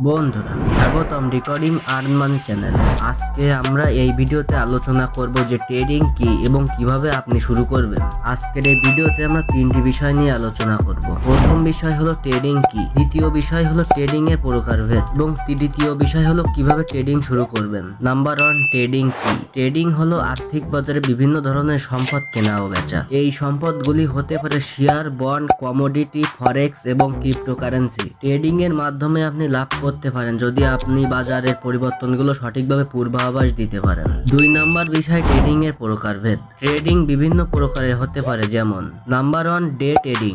বন্ধুরা স্বাগতম recording earn money চ্যানেলে। আজকে আমরা এই ভিডিওতে আলোচনা করব যে ট্রেডিং কি এবং কিভাবে আপনি শুরু করবেন। আজকের এই ভিডিওতে আমরা তিনটি বিষয় নিয়ে আলোচনা করব। প্রথম বিষয় হলো ট্রেডিং কি, দ্বিতীয় বিষয় হলো ট্রেডিং এর প্রকারভেদ এবং তৃতীয় বিষয় হলো কিভাবে ট্রেডিং শুরু করবেন। নাম্বার 1, ট্রেডিং কি। ট্রেডিং হলো আর্থিক বাজারে বিভিন্ন ধরনের সম্পদ কেনা ও বেচা। এই সম্পদগুলি হতে পারে শেয়ার, বন্ড, কমোডিটি, ফরেক্স এবং ক্রিপ্টোকারেন্সি। ট্রেডিং এর মাধ্যমে আপনি লাভ করতে পারেন যদি আপনি বাজারের পরিবর্তনগুলো সঠিকভাবে পূর্বাভাস দিতে পারেন। 2 নাম্বার বিষয় ট্রেডিং এর প্রকারভেদ। ট্রেডিং বিভিন্ন প্রকারের হতে পারে, যেমন নাম্বার 1, ডে ট্রেডিং,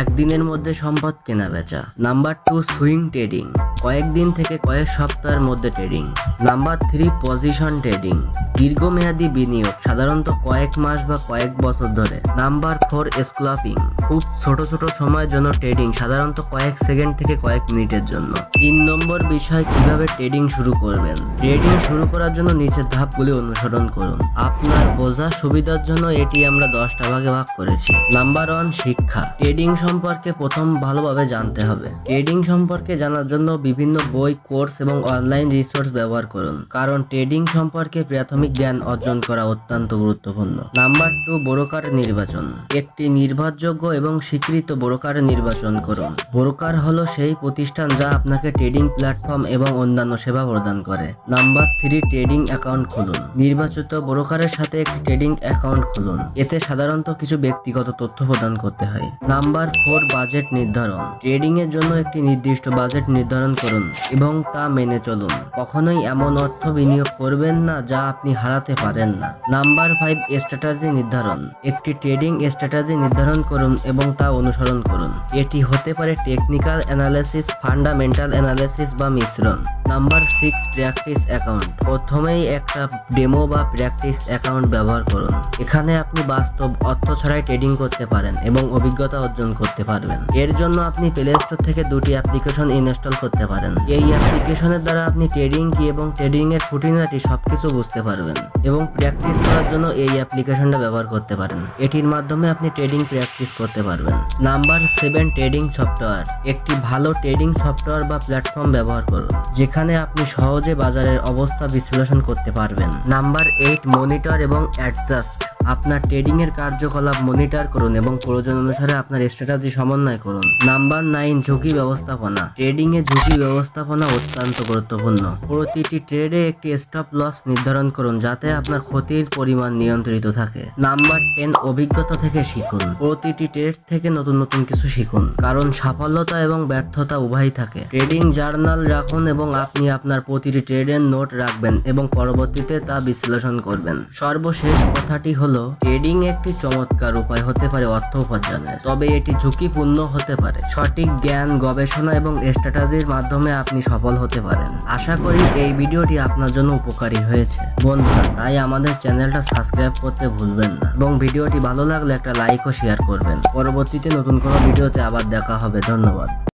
একদিনের মধ্যে সম্পদ কেনা বেচা। নাম্বার 2, সুইং ট্রেডিং, কয়েকদিন থেকে কয়েক সপ্তাহের মধ্যে ট্রেডিং। নাম্বার 3, পজিশন ট্রেডিং, দীর্ঘমেয়াদী বিনিয়োগ, সাধারণত কয়েক মাস বা কয়েক বছর ধরে। নাম্বার 4, স্ক্যাল্পিং, খুব ছোট ছোট সময়ের জন্য ট্রেডিং, সাধারণত কয়েক সেকেন্ড থেকে কয়েক মিনিটের জন্য। 3 নম্বর বিষয় কিভাবে ট্রেডিং শুরু করবেন। ট্রেডিং শুরু করার জন্য নিচের ধাপগুলি অনুসরণ করুন। আপনার বোঝার সুবিধার জন্য এটি আমরা 10টা ভাগে ভাগ করেছি। নাম্বার 1, শিক্ষা। ট্রেডিং সম্পর্কে প্রথম ভালোভাবে জানতে হবে। ট্রেডিং সম্পর্কে জানার জন্য বিভিন্ন বই, কোর্স এবং অনলাইন রিসোর্স ব্যবহার করুন, কারণ ট্রেডিং সম্পর্কে প্রাথমিক জ্ঞান অর্জন করা অত্যন্ত গুরুত্বপূর্ণ। নাম্বার 2, ব্রোকার নির্বাচন। একটি নির্ভরযোগ্য এবং স্বীকৃত ব্রোকার নির্বাচন করুন। ব্রোকার হলো সেই প্রতিষ্ঠান যা আপনাকে ট্রেডিং প্ল্যাটফর্ম এবং অন্যান্য সেবা প্রদান করে। নাম্বার 3, ট্রেডিং অ্যাকাউন্ট খুলুন। নির্বাচিত ব্রোকারের সাথে একটি ট্রেডিং অ্যাকাউন্ট খুলুন। এতে সাধারণত কিছু ব্যক্তিগত তথ্য প্রদান করতে হয়। নাম্বার 4, বাজেট নির্ধারণ। ট্রেডিং এর জন্য একটি নির্দিষ্ট বাজেট নির্ধারণ করুন এবং তা মেনে চলুন। কখনোই এমন অর্থ বিনিয়োগ করবেন না যা আপনি হারাতে পারেন না। নাম্বার 5, স্ট্র্যাটেজি নির্ধারণ। একটি ট্রেডিং স্ট্র্যাটেজি নির্ধারণ করুন এবং তা অনুসরণ করুন। এটি হতে পারে টেকনিক্যাল অ্যানালিসিস, ফান্ডামেন্টাল অ্যানালিসিস বা মিশ্রণ। Number 6, practice account. প্রথমেই একটা ডেমো বা প্র্যাকটিস অ্যাকাউন্ট ব্যবহার করুন। এখানে আপনি বাস্তব অর্থ ছাড়াই ট্রেডিং করতে পারেন এবং অভিজ্ঞতা অর্জন করতে পারবেন। এর জন্য আপনি প্লে স্টোর থেকে 2টি অ্যাপ্লিকেশন ইনস্টল করতে পারেন। এই অ্যাপ্লিকেশনের দ্বারা আপনি ট্রেডিং কি এবং ট্রেডিং এর খুঁটিনাটি সবকিছু বুঝতে পারবেন এবং প্র্যাকটিস করার জন্য এই অ্যাপ্লিকেশনটা ব্যবহার করতে পারেন। এটির মাধ্যমে আপনি ট্রেডিং প্র্যাকটিস করতে পারবেন। Number 7, trading software. একটি ভালো ট্রেডিং সফটওয়্যার বা প্ল্যাটফর্ম ব্যবহার করুন যেখানে আপনি সহজে বাজারের অবস্থা বিশ্লেষণ করতে পারবেন। নাম্বার 8, মনিটর এবং অ্যাডজাস্ট। আপনার ট্রেডিং এর কার্যকলাপ মনিটর করুন এবং প্রয়োজন অনুসারে আপনার স্ট্র্যাটেজি সমন্বয় করুন। নাম্বার 9, ঝুঁকি ব্যবস্থাপনা। ট্রেডিং এ ঝুঁকি ব্যবস্থাপনা অত্যন্ত গুরুত্বপূর্ণ। প্রতিটি ট্রেডে একটি স্টপ লস নির্ধারণ করুন যাতে আপনার ক্ষতির পরিমাণ নিয়ন্ত্রিত থাকে। নাম্বার 10, অভিজ্ঞতা থেকে শিখুন। প্রতিটি ট্রেড থেকে নতুন নতুন কিছু শিখুন, কারণ সাফল্যতা এবং ব্যর্থতা উভয়ই থাকে। ট্রেডিং জার্নাল রাখুন এবং আপনি আপনার প্রতিটি ট্রেডের নোট রাখবেন এবং পরবর্তীতে তা বিশ্লেষণ করবেন। সর্বশেষ কথাটি হলো, ট্রেডিং একটি চমৎকার উপায় হতে পারে অর্থ উপার্জনের, তবে এটি ঝুঁকিপূর্ণ হতে পারে। সঠিক জ্ঞান, গবেষণা এবং স্ট্র্যাটেজির মাধ্যমে আপনি সফল হতে পারেন। আশা করি এই ভিডিওটি আপনার জন্য উপকারী হয়েছে বন্ধুরা, তাই আমাদের চ্যানেলটা সাবস্ক্রাইব করতে ভুলবেন না এবং ভিডিওটি ভালো লাগলে একটা লাইক ও শেয়ার করবেন। পরবর্তীতে নতুন কোনো ভিডিওতে আবার দেখা হবে। ধন্যবাদ।